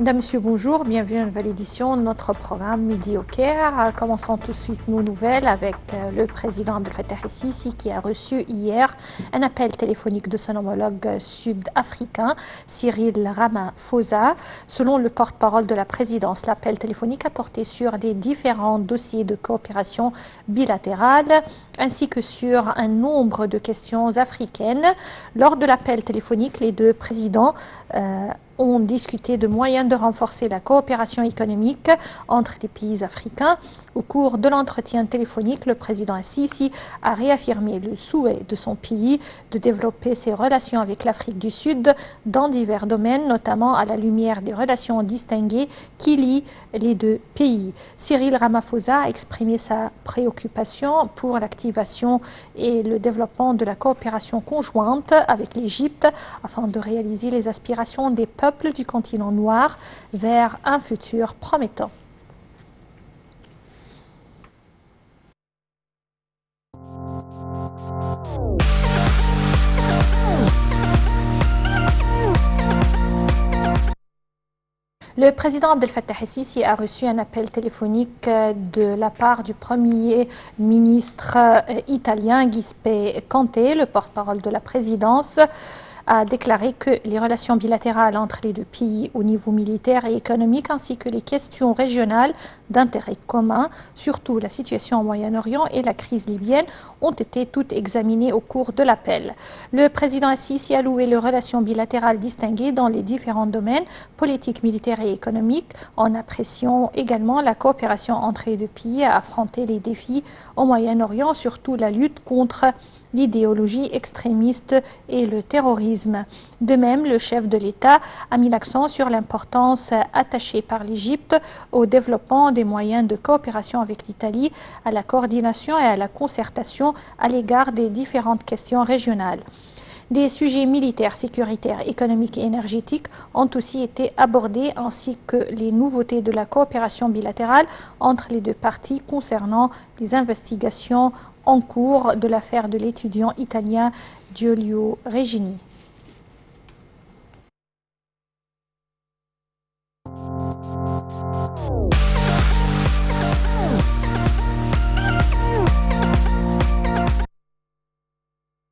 Mesdames, Messieurs, bonjour, bienvenue à une nouvelle édition de notre programme Midi au Caire. Commençons tout de suite nos nouvelles avec le président Abdel Fattah el-Sisi qui a reçu hier un appel téléphonique de son homologue sud-africain, Cyril Ramaphosa. Selon le porte-parole de la présidence, l'appel téléphonique a porté sur les différents dossiers de coopération bilatérale ainsi que sur un nombre de questions africaines. Lors de l'appel téléphonique, les deux présidents ont discuté de moyens de renforcer la coopération économique entre les pays africains. Au cours de l'entretien téléphonique, le président el-Sisi a réaffirmé le souhait de son pays de développer ses relations avec l'Afrique du Sud dans divers domaines, notamment à la lumière des relations distinguées qui lient les deux pays. Cyril Ramaphosa a exprimé sa préoccupation pour l'activation et le développement de la coopération conjointe avec l'Égypte afin de réaliser les aspirations des peuples du continent noir vers un futur promettant. Le président Abdel Fattah el-Sisi a reçu un appel téléphonique de la part du premier ministre italien Giuseppe Conte, le porte-parole de la présidence, a déclaré que les relations bilatérales entre les deux pays au niveau militaire et économique ainsi que les questions régionales d'intérêt commun, surtout la situation au Moyen-Orient et la crise libyenne, ont été toutes examinées au cours de l'appel. Le président el-Sisi a loué les relations bilatérales distinguées dans les différents domaines, politique, militaire et économique, en appréciant également la coopération entre les deux pays à affronter les défis au Moyen-Orient, surtout la lutte contre l'idéologie extrémiste et le terrorisme. De même, le chef de l'État a mis l'accent sur l'importance attachée par l'Égypte au développement des moyens de coopération avec l'Italie, à la coordination et à la concertation à l'égard des différentes questions régionales. Des sujets militaires, sécuritaires, économiques et énergétiques ont aussi été abordés, ainsi que les nouveautés de la coopération bilatérale entre les deux parties concernant les investigations en cours de l'affaire de l'étudiant italien Giulio Regeni.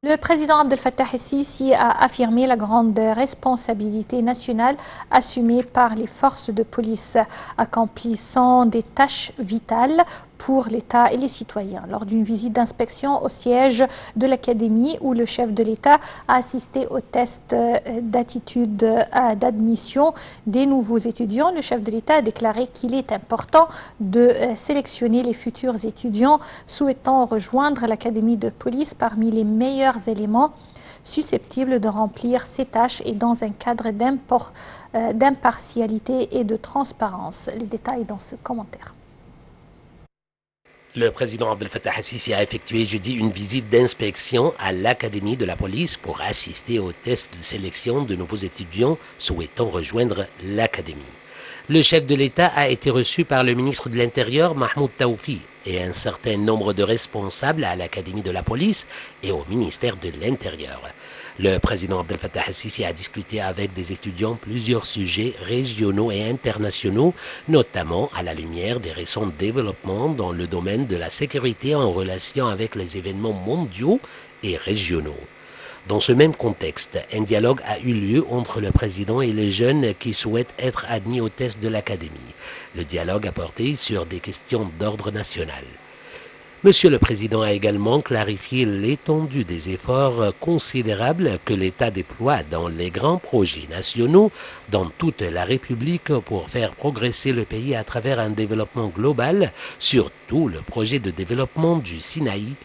Le président Abdel Fattah el-Sisi a affirmé la grande responsabilité nationale assumée par les forces de police accomplissant des tâches vitales pour l'État et les citoyens. Lors d'une visite d'inspection au siège de l'Académie où le chef de l'État a assisté au test d'attitude d'admission des nouveaux étudiants, le chef de l'État a déclaré qu'il est important de sélectionner les futurs étudiants souhaitant rejoindre l'Académie de police parmi les meilleurs éléments susceptibles de remplir ces tâches et dans un cadre d'impartialité et de transparence. Les détails dans ce commentaire. Le président Abdel Fattah el-Sisi a effectué jeudi une visite d'inspection à l'Académie de la police pour assister au test de sélection de nouveaux étudiants souhaitant rejoindre l'Académie. Le chef de l'État a été reçu par le ministre de l'Intérieur, Mahmoud Tawfi, et un certain nombre de responsables à l'Académie de la police et au ministère de l'Intérieur. Le président Abdel Fattah el-Sisi a discuté avec des étudiants plusieurs sujets régionaux et internationaux, notamment à la lumière des récents développements dans le domaine de la sécurité en relation avec les événements mondiaux et régionaux. Dans ce même contexte, un dialogue a eu lieu entre le président et les jeunes qui souhaitent être admis au test de l'Académie. Le dialogue a porté sur des questions d'ordre national. Monsieur le Président a également clarifié l'étendue des efforts considérables que l'État déploie dans les grands projets nationaux dans toute la République pour faire progresser le pays à travers un développement global, surtout le projet de développement du Sinaï.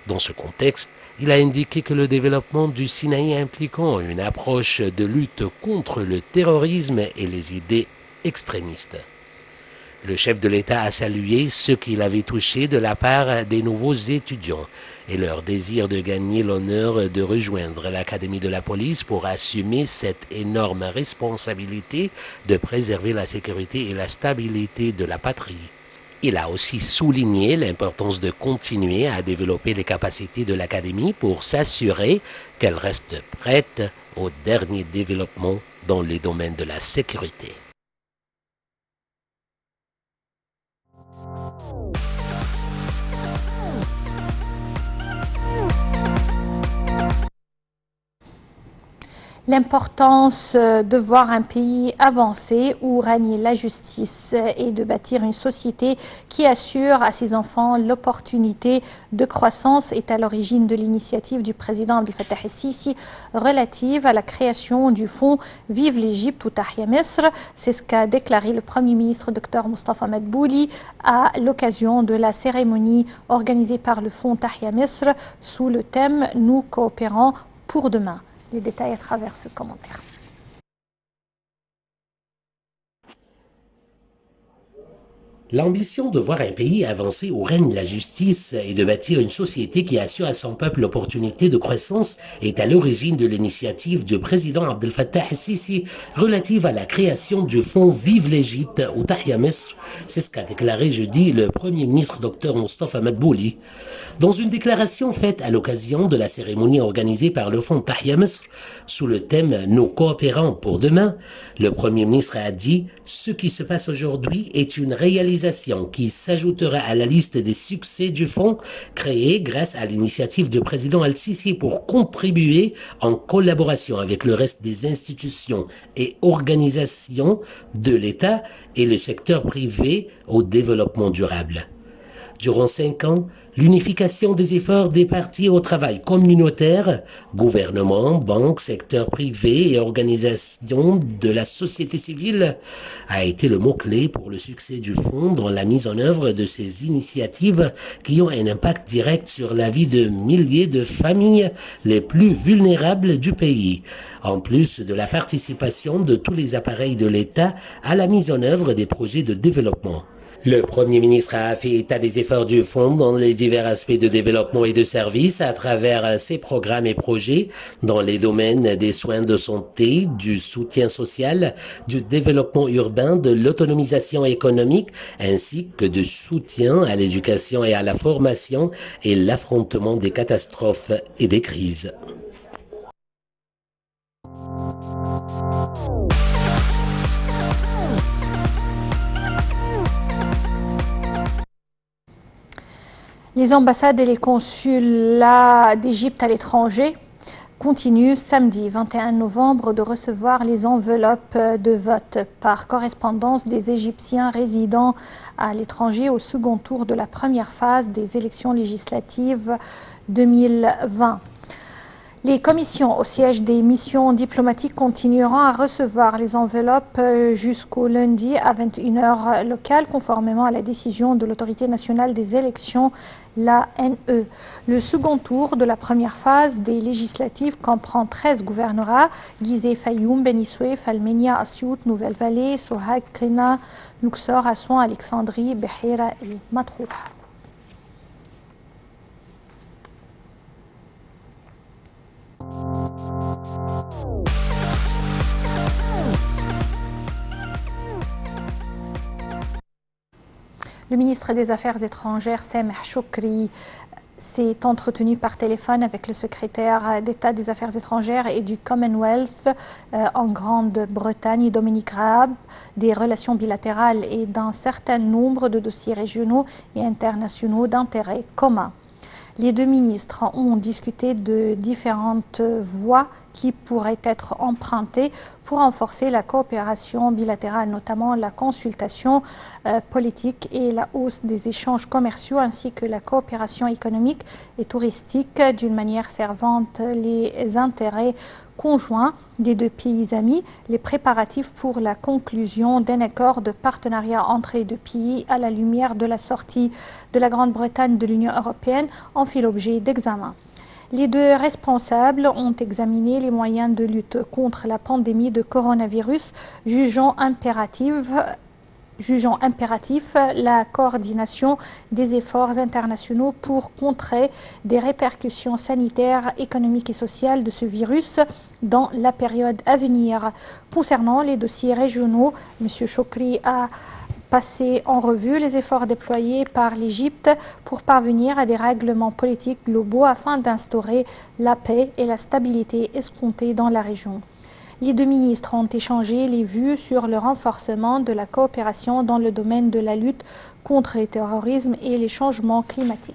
Dans ce contexte, il a indiqué que le développement du Sinaï impliquant une approche de lutte contre le terrorisme et les idées extrémistes. Le chef de l'État a salué ce qu'il avait touché de la part des nouveaux étudiants et leur désir de gagner l'honneur de rejoindre l'Académie de la police pour assumer cette énorme responsabilité de préserver la sécurité et la stabilité de la patrie. Il a aussi souligné l'importance de continuer à développer les capacités de l'Académie pour s'assurer qu'elle reste prête aux derniers développements dans les domaines de la sécurité. L'importance de voir un pays avancer où règne la justice et de bâtir une société qui assure à ses enfants l'opportunité de croissance est à l'origine de l'initiative du président Abdel Fattah el-Sisi relative à la création du fonds Vive l'Égypte ou Tahya Misr. C'est ce qu'a déclaré le Premier ministre Dr Mostafa Madbouli à l'occasion de la cérémonie organisée par le fonds Tahya Misr sous le thème « Nous coopérons pour demain ». Les détails à travers ce commentaire. L'ambition de voir un pays avancer où règne la justice et de bâtir une société qui assure à son peuple l'opportunité de croissance est à l'origine de l'initiative du président Abdel Fattah el-Sisi relative à la création du fonds Vive l'Égypte ou Tahya Misr. C'est ce qu'a déclaré jeudi le Premier ministre Dr Mostafa Madbouli. Dans une déclaration faite à l'occasion de la cérémonie organisée par le fonds Tahya Misr sous le thème « Nous coopérons pour demain », le Premier ministre a dit « Ce qui se passe aujourd'hui est une réalisation qui s'ajoutera à la liste des succès du fonds créé grâce à l'initiative du président Al-Sisi pour contribuer en collaboration avec le reste des institutions et organisations de l'État et le secteur privé au développement durable. Durant 5 ans, l'unification des efforts des partis au travail communautaire, gouvernement, banques, secteur privé et organisations de la société civile a été le mot-clé pour le succès du fonds dans la mise en œuvre de ces initiatives qui ont un impact direct sur la vie de milliers de familles les plus vulnérables du pays, en plus de la participation de tous les appareils de l'État à la mise en œuvre des projets de développement. Le Premier ministre a fait état des efforts du fonds dans les divers aspects de développement et de services à travers ses programmes et projets dans les domaines des soins de santé, du soutien social, du développement urbain, de l'autonomisation économique, ainsi que du soutien à l'éducation et à la formation et l'affrontement des catastrophes et des crises. Les ambassades et les consulats d'Égypte à l'étranger continuent samedi 21 novembre de recevoir les enveloppes de vote par correspondance des Égyptiens résidant à l'étranger au second tour de la première phase des élections législatives 2020. Les commissions au siège des missions diplomatiques continueront à recevoir les enveloppes jusqu'au lundi à 21h locale, conformément à la décision de l'Autorité nationale des élections, l'ANE. Le second tour de la première phase des législatives comprend 13 gouvernorats: Gizeh, Fayoum, Beni Suef, Almenia, Asiout, Nouvelle-Vallée, Sohag, Krina, Luxor, Assouan, Alexandrie, Behira et Matroura. Le ministre des Affaires étrangères, Sameh Choukri, s'est entretenu par téléphone avec le secrétaire d'État des Affaires étrangères et du Commonwealth en Grande-Bretagne, Dominique Raab, des relations bilatérales et d'un certain nombre de dossiers régionaux et internationaux d'intérêt commun. Les deux ministres ont discuté de différentes voies qui pourraient être empruntées pour renforcer la coopération bilatérale, notamment la consultation politique et la hausse des échanges commerciaux, ainsi que la coopération économique et touristique d'une manière servant les intérêts conjoints des deux pays amis. Les préparatifs pour la conclusion d'un accord de partenariat entre les deux pays à la lumière de la sortie de la Grande-Bretagne de l'Union européenne ont fait l'objet d'examen. Les deux responsables ont examiné les moyens de lutte contre la pandémie de coronavirus, jugeant impératif la coordination des efforts internationaux pour contrer des répercussions sanitaires, économiques et sociales de ce virus dans la période à venir. Concernant les dossiers régionaux, M. Choukri a passé en revue les efforts déployés par l'Égypte pour parvenir à des règlements politiques globaux afin d'instaurer la paix et la stabilité escomptées dans la région. Les deux ministres ont échangé les vues sur le renforcement de la coopération dans le domaine de la lutte contre le terrorisme et les changements climatiques.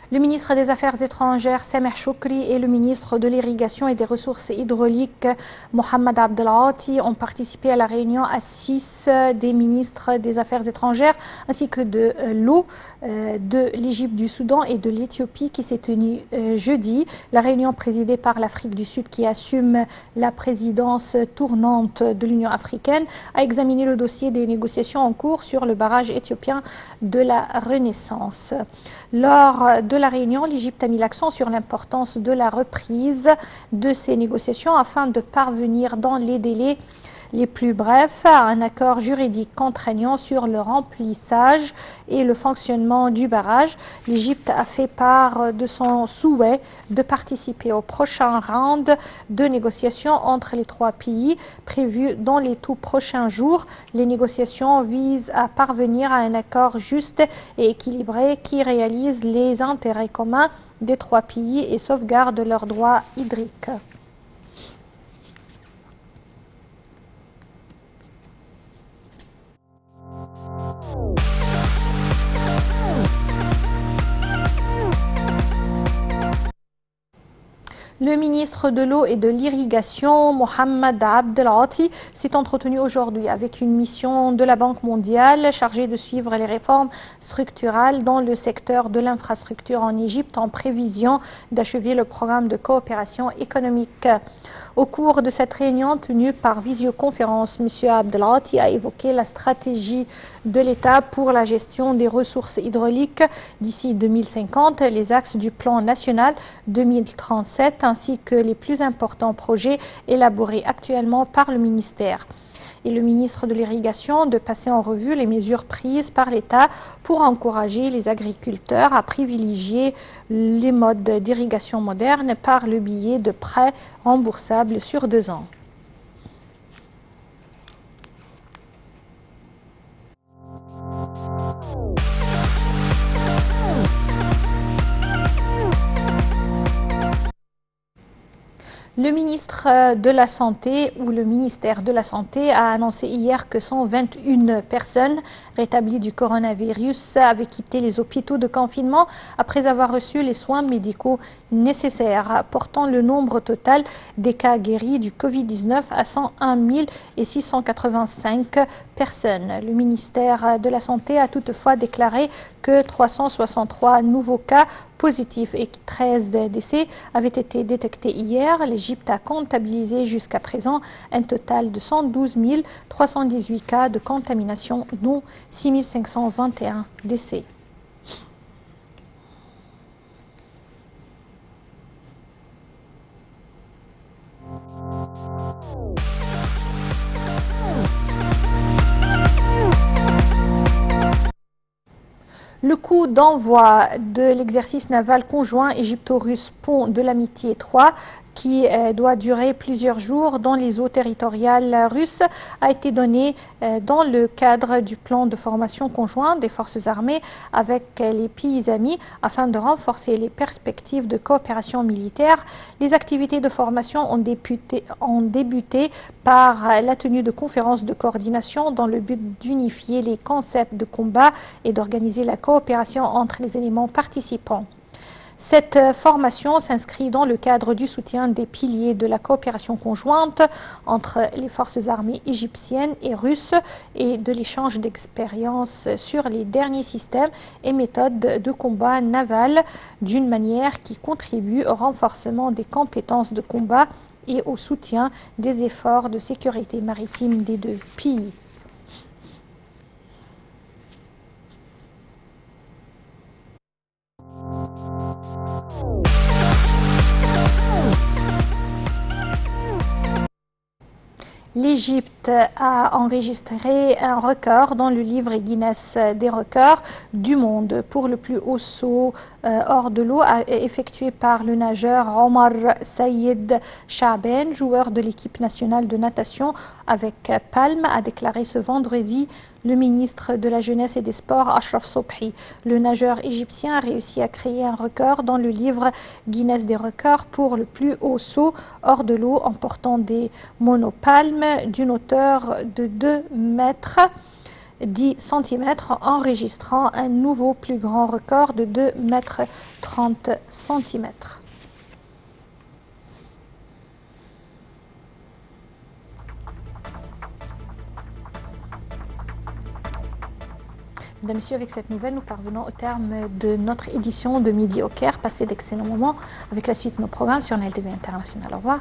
Le ministre des Affaires étrangères, Sameh Choukri, et le ministre de l'Irrigation et des Ressources hydrauliques, Mohamed Abdelati, ont participé à la réunion à 6 des ministres des Affaires étrangères ainsi que de l'eau de l'Égypte, du Soudan et de l'Éthiopie qui s'est tenue jeudi. La réunion présidée par l'Afrique du Sud, qui assume la présidence tournante de l'Union africaine, a examiné le dossier des négociations en cours sur le barrage éthiopien de la Renaissance. Lors de la réunion, l'Égypte a mis l'accent sur l'importance de la reprise de ces négociations afin de parvenir dans les délais les plus brefs à un accord juridique contraignant sur le remplissage et le fonctionnement du barrage. L'Égypte a fait part de son souhait de participer au prochain round de négociations entre les 3 pays prévu dans les tout prochains jours. Les négociations visent à parvenir à un accord juste et équilibré qui réalise les intérêts communs des 3 pays et sauvegarde leurs droits hydriques. Le ministre de l'eau et de l'irrigation, Mohamed Abdelati, s'est entretenu aujourd'hui avec une mission de la Banque mondiale chargée de suivre les réformes structurales dans le secteur de l'infrastructure en Égypte en prévision d'achever le programme de coopération économique. Au cours de cette réunion tenue par visioconférence, M. Abdelati a évoqué la stratégie de l'État pour la gestion des ressources hydrauliques d'ici 2050, les axes du plan national 2037 ainsi que les plus importants projets élaborés actuellement par le ministère. Et le ministre de l'Irrigation de passer en revue les mesures prises par l'État pour encourager les agriculteurs à privilégier les modes d'irrigation modernes par le biais de prêts remboursables sur 2 ans. Le ministre de la Santé ou le ministère de la Santé a annoncé hier que 121 personnes rétablies du coronavirus avaient quitté les hôpitaux de confinement après avoir reçu les soins médicaux nécessaires, portant le nombre total des cas guéris du Covid-19 à 101 685 personnes. Le ministère de la Santé a toutefois déclaré que 363 nouveaux cas positifs et 13 décès avaient été détectés hier. L'Égypte a comptabilisé jusqu'à présent un total de 112 318 cas de contamination, dont 6 521 décès. Le coup d'envoi de l'exercice naval conjoint égypto-russe Pont de l'Amitié 3, qui doit durer plusieurs jours dans les eaux territoriales russes, a été donné dans le cadre du plan de formation conjoint des forces armées avec les pays amis afin de renforcer les perspectives de coopération militaire. Les activités de formation ont débuté par la tenue de conférences de coordination dans le but d'unifier les concepts de combat et d'organiser la coopération entre les éléments participants. Cette formation s'inscrit dans le cadre du soutien des piliers de la coopération conjointe entre les forces armées égyptiennes et russes et de l'échange d'expériences sur les derniers systèmes et méthodes de combat naval d'une manière qui contribue au renforcement des compétences de combat et au soutien des efforts de sécurité maritime des 2 pays. L'Égypte a enregistré un record dans le livre Guinness des records du monde pour le plus haut saut hors de l'eau effectué par le nageur Omar Sayed Chaben, joueur de l'équipe nationale de natation avec palme, a déclaré ce vendredi le ministre de la Jeunesse et des Sports, Achraf Sobhi. Le nageur égyptien a réussi à créer un record dans le livre Guinness des records pour le plus haut saut hors de l'eau en portant des monopalmes d'une hauteur de 2 mètres. 10 cm, enregistrant un nouveau plus grand record de 2,30 m. Mesdames et messieurs, avec cette nouvelle, nous parvenons au terme de notre édition de Midi au Caire. Passez d'excellents moments avec la suite de nos programmes sur NLTV International. Au revoir.